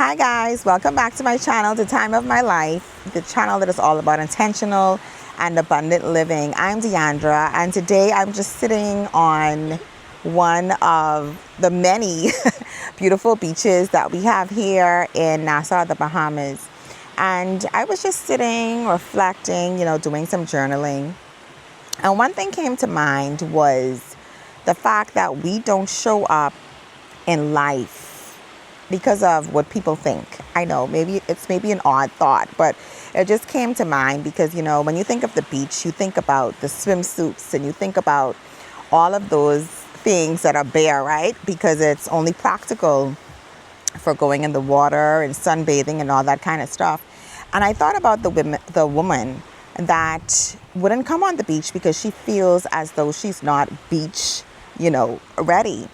Hi guys, welcome back to my channel, The Time of My Life, the channel that is all about intentional and abundant living. I'm Deandra, and today I'm just sitting on one of the many beautiful beaches that we have here in Nassau, the Bahamas. And I was just sitting, reflecting, doing some journaling. And one thing came to mind was the fact that we don't show up in life because of what people think. I know it's maybe an odd thought, but it just came to mind because, when you think of the beach, you think about the swimsuits and you think about all of those things that are bare, right? Because it's only practical for going in the water and sunbathing and all that kind of stuff. And I thought about the woman that wouldn't come on the beach because she feels as though she's not beach, ready.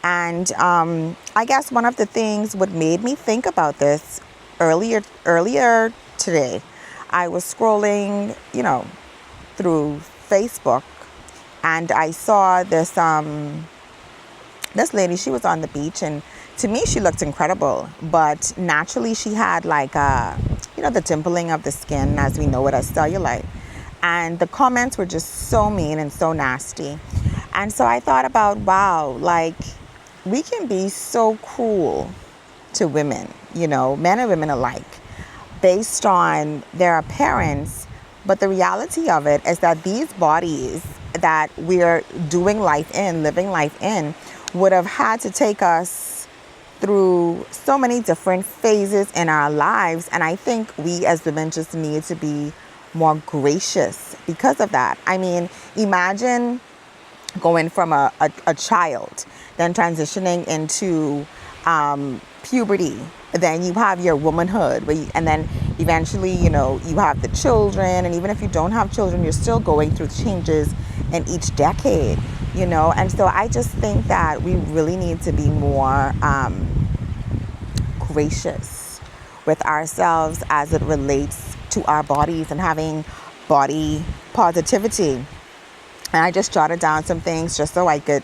And I guess one of the things what made me think about this earlier today, I was scrolling, through Facebook, and I saw this lady. She was on the beach, and to me she looked incredible. But naturally, she had like the dimpling of the skin, as we know it as cellulite, and the comments were just so mean and so nasty. And so I thought about, wow, like, we can be so cruel to women, men and women alike, based on their appearance. But the reality of it is that these bodies that we're doing life in, living life in, would have had to take us through so many different phases in our lives. And I think we as women just need to be more gracious because of that. I mean, imagine going from a child, then transitioning into puberty. Then you have your womanhood, and then eventually, you have the children. And even if you don't have children, you're still going through changes in each decade, And so I just think that we really need to be more gracious with ourselves as it relates to our bodies and having body positivity. And I just jotted down some things just so I could,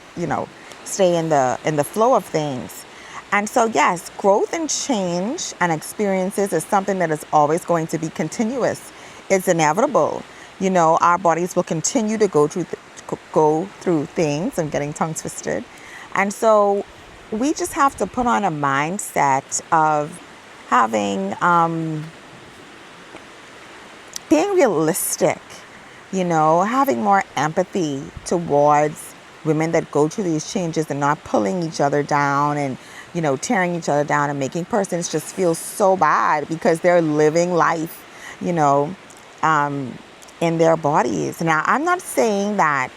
stay in the flow of things. And so, yes, growth and change and experiences is something that is always going to be continuous. It's inevitable. Our bodies will continue to go through things. I'm getting tongue twisted. And so we just have to put on a mindset of having, being realistic, having more empathy towards women that go through these changes and not pulling each other down and, tearing each other down and making persons just feel so bad because they're living life, in their bodies. Now, I'm not saying that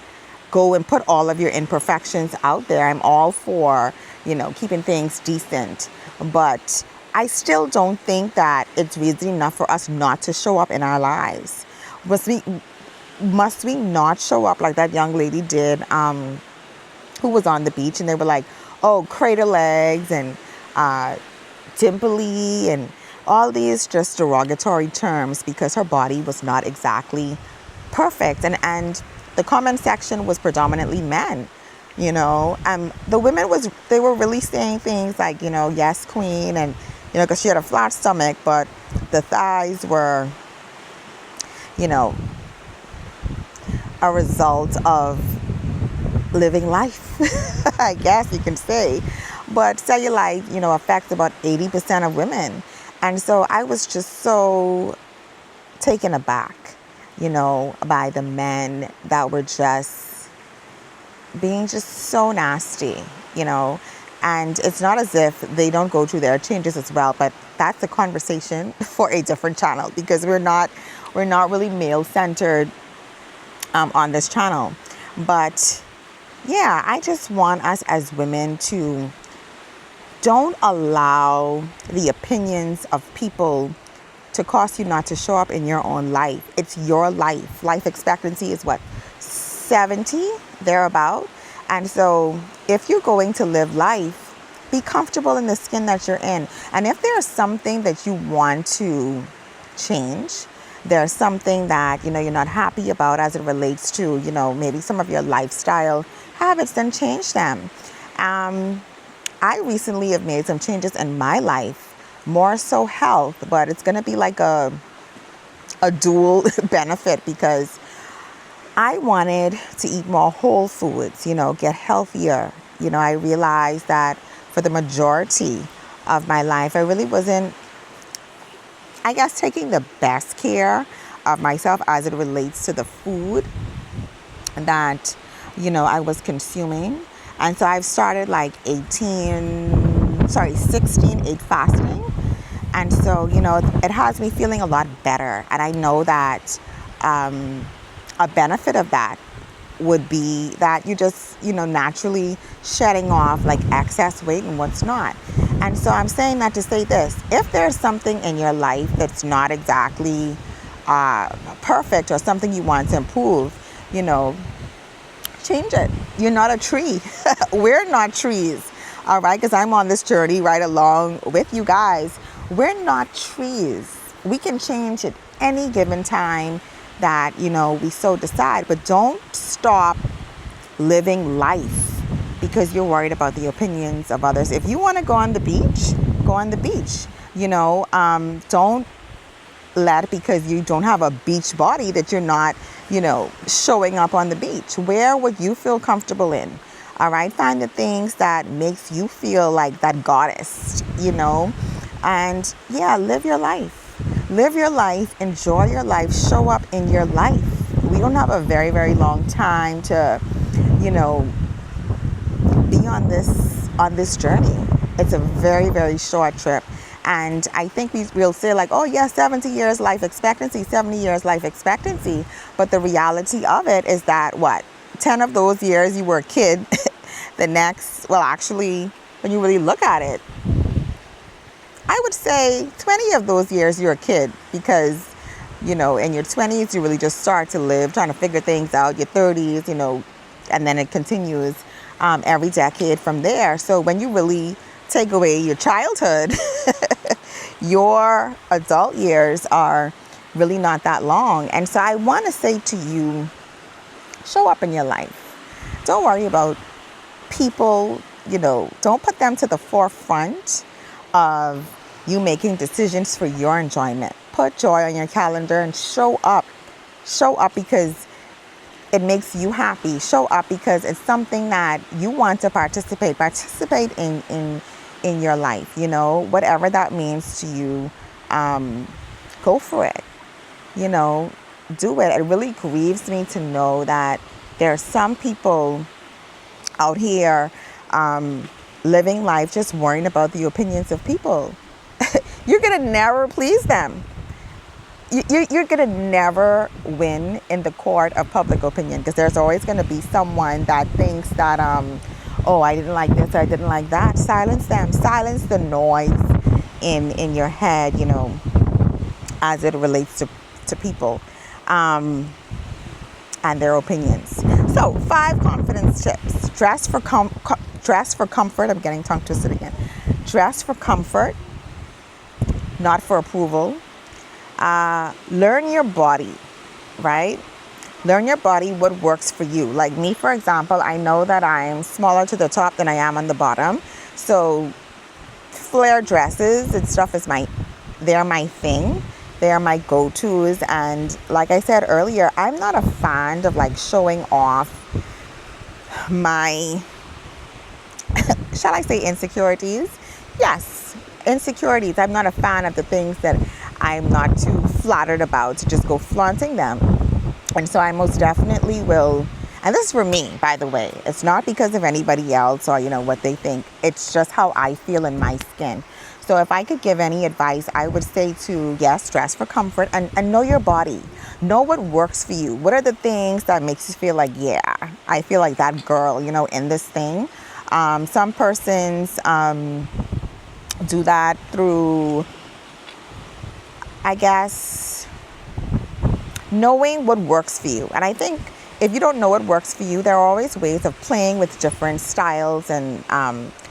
go and put all of your imperfections out there. I'm all for, keeping things decent. But I still don't think that it's reason enough for us not to show up in our lives. Must we not show up like that young lady did, who was on the beach, and they were like, oh, crater legs and dimply and all these just derogatory terms because her body was not exactly perfect. And the comment section was predominantly men, the women they were really saying things like, yes, queen, and, because she had a flat stomach, but the thighs were, a result of living life, I guess you can say. But cellulite, affects about 80% of women. And so I was just so taken aback, by the men that were just being just so nasty, And it's not as if they don't go through their changes as well, but that's a conversation for a different channel because we're not really male-centered on this channel. But yeah, I just want us as women to don't allow the opinions of people to cause you not to show up in your own life. It's your life. Life expectancy is what, 70, thereabout. And so if you're going to live life, be comfortable in the skin that you're in. And if there's something that you want to change, there's something that, you're not happy about as it relates to, maybe some of your lifestyle habits, then change them. I recently have made some changes in my life more so health, but it's going to be like a dual benefit because I wanted to eat more whole foods, get healthier. I realized that for the majority of my life, I really wasn't, I guess, taking the best care of myself as it relates to the food that, I was consuming. And so I've started like 16/8 fasting. And so, it has me feeling a lot better. And I know that a benefit of that would be that you just, naturally shedding off like excess weight and what's not. And so I'm saying that to say this: if there's something in your life that's not exactly perfect or something you want to improve, change it. You're not a tree. We're not trees. All right. Because I'm on this journey right along with you guys. We're not trees. We can change at any given time that, we so decide, but don't stop living life because you're worried about the opinions of others. If you want to go on the beach, go on the beach. Don't let, because you don't have a beach body, that you're not, showing up on the beach. Wear what you feel comfortable in. All right. Find the things that makes you feel like that goddess, and yeah, live your life. Live your life, enjoy your life, show up in your life. We don't have a very, very long time to, be on this journey. It's a very, very short trip. And I think we'll say like, oh yeah, 70 years life expectancy, 70 years life expectancy. But the reality of it is that 10 of those years you were a kid. The next, actually, when you really look at it, I would say 20 of those years you're a kid because, in your 20s, you really just start to live, trying to figure things out. Your 30s, and then it continues every decade from there. So when you really take away your childhood, your adult years are really not that long. And so I want to say to you, show up in your life. Don't worry about people, don't put them to the forefront of you making decisions for your enjoyment. Put joy on your calendar and show up. Show up because it makes you happy. Show up because it's something that you want to participate in your life. Whatever that means to you, go for it. Do it. It really grieves me to know that there are some people out here living life just worrying about the opinions of people. You're going to never please them. You're going to never win in the court of public opinion because there's always going to be someone that thinks that, oh, I didn't like this, I didn't like that. Silence them. Silence the noise in your head, as it relates to people and their opinions. So 5 confidence tips. Dress for comfort. I'm getting tongue twisted again. Dress for comfort, not for approval. Learn your body, right? Learn your body, what works for you. Like me, for example, I know that I'm smaller to the top than I am on the bottom. So flare dresses and stuff they're my thing. They are my go-tos. And like I said earlier, I'm not a fan of like showing off my, shall I say, insecurities? Yes, insecurities. I'm not a fan of the things that I'm not too flattered about to just go flaunting them. And so I most definitely will, and this is for me, by the way. It's not because of anybody else or, what they think. It's just how I feel in my skin. So if I could give any advice, I would say to, yes, dress for comfort and know your body. Know what works for you. What are the things that makes you feel like, yeah, I feel like that girl, in this thing. Some persons do that through, I guess, knowing what works for you. And I think if you don't know what works for you, there are always ways of playing with different styles and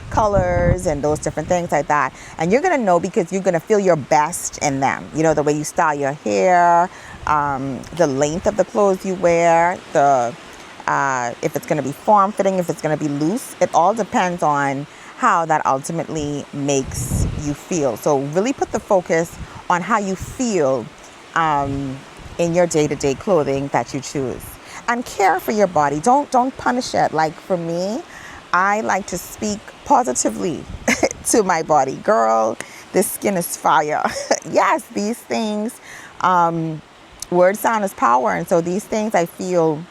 colors and those different things like that. And you're going to know because you're going to feel your best in them. The way you style your hair, the length of the clothes you wear, if it's going to be form-fitting, if it's going to be loose. It all depends on how that ultimately makes you feel. So really put the focus on how you feel in your day-to-day clothing that you choose. And care for your body. Don't punish it. Like for me, I like to speak positively to my body. Girl, this skin is fire. Yes, these things, word sound is power. And so these things I feel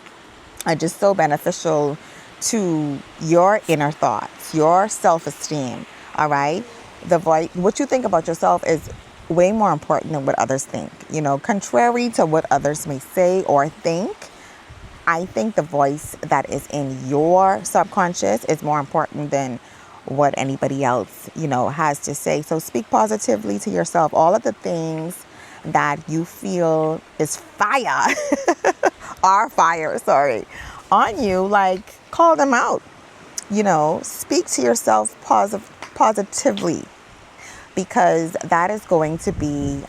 are just so beneficial to your inner thoughts, your self-esteem. All right. What you think about yourself is way more important than what others think. You know, contrary to what others may say or think, I think the voice that is in your subconscious is more important than what anybody else, has to say. So speak positively to yourself. All of the things that you feel is fire, on you, like call them out. Speak to yourself positively, because that is going to be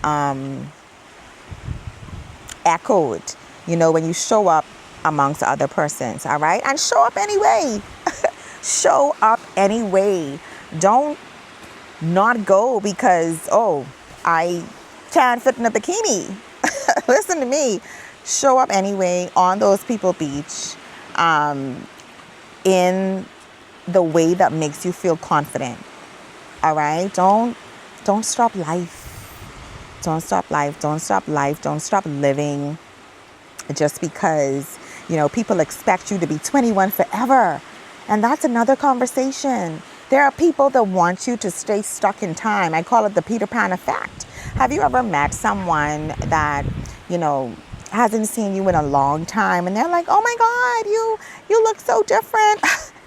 echoed, when you show up amongst other persons. All right. And show up anyway. Show up anyway. Don't not go because, I can't fit in a bikini. Listen to me. Show up anyway on those people beach, in the way that makes you feel confident. All right. Don't stop life. Don't stop life. Don't stop life. Don't stop living just because, people expect you to be 21 forever. And that's another conversation. There are people that want you to stay stuck in time. I call it the Peter Pan effect. Have you ever met someone that, hasn't seen you in a long time, and they're like, oh my God, you look so different.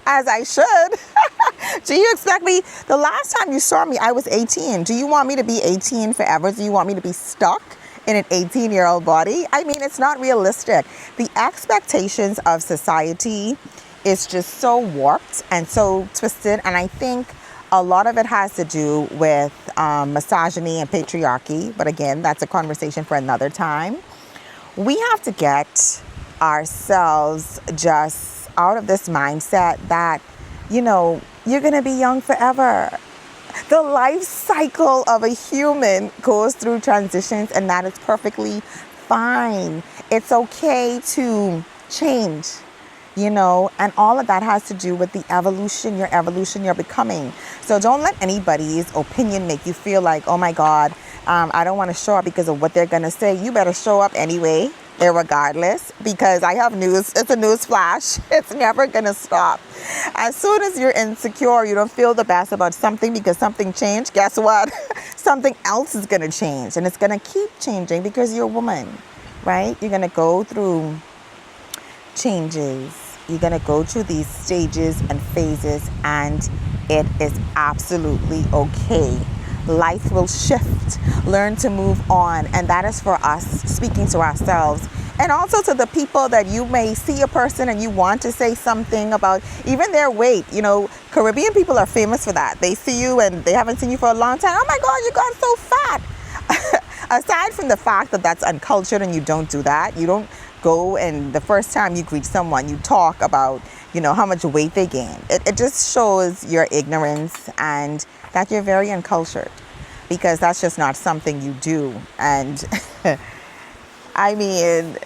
As I should. Do you expect me? The last time you saw me, I was 18. Do you want me to be 18 forever? Do you want me to be stuck in an 18-year-old body? I mean, it's not realistic. The expectations of society is just so warped and so twisted. And I think a lot of it has to do with misogyny and patriarchy. But again, that's a conversation for another time. We have to get ourselves just out of this mindset that, you're going to be young forever. The life cycle of a human goes through transitions, and that is perfectly fine. It's okay to change, and all of that has to do with the evolution, your becoming. So don't let anybody's opinion make you feel like, oh my God, I don't want to show up because of what they're going to say. You better show up anyway, irregardless, because I have news. It's a news flash. It's never going to stop. As soon as you're insecure, you don't feel the best about something because something changed, guess what? Something else is going to change, and it's going to keep changing because you're a woman, right? You're going to go through changes. You're going to go through these stages and phases, and it is absolutely okay. Life will shift. Learn to move on. And that is for us, speaking to ourselves. And also to the people that you may see a person and you want to say something about even their weight. Caribbean people are famous for that. They see you and they haven't seen you for a long time. Oh my God, you got so fat. Aside from the fact that that's uncultured and you don't do that, you don't go and the first time you greet someone, you talk about, how much weight they gain. It just shows your ignorance and that you're very uncultured, because that's just not something you do. And I mean,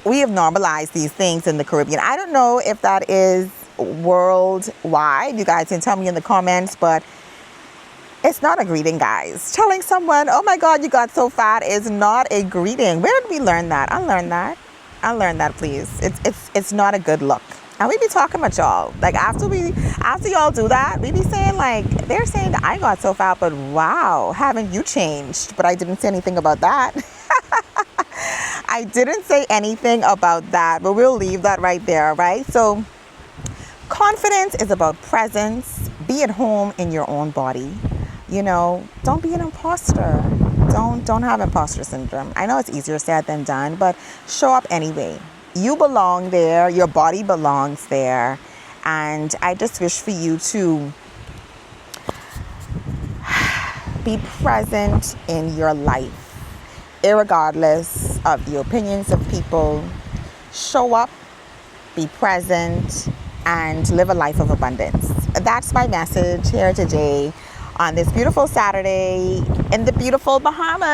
we have normalized these things in the Caribbean. I don't know if that is worldwide. You guys can tell me in the comments, but it's not a greeting, guys. Telling someone, oh my God, you got so fat is not a greeting. Where did we learn that? Unlearn that, please. It's not a good look. And we be talking about y'all. Like after y'all do that, we be saying like, they're saying that I got so fat, but wow, haven't you changed? But I didn't say anything about that. I didn't say anything about that, but we'll leave that right there, right? So confidence is about presence. Be at home in your own body. Don't be an imposter. Don't have imposter syndrome. I know it's easier said than done, but show up anyway. You belong there. Your body belongs there. And I just wish for you to be present in your life, irregardless of the opinions of people. Show up, be present, and live a life of abundance. That's my message here today on this beautiful Saturday in the beautiful Bahamas.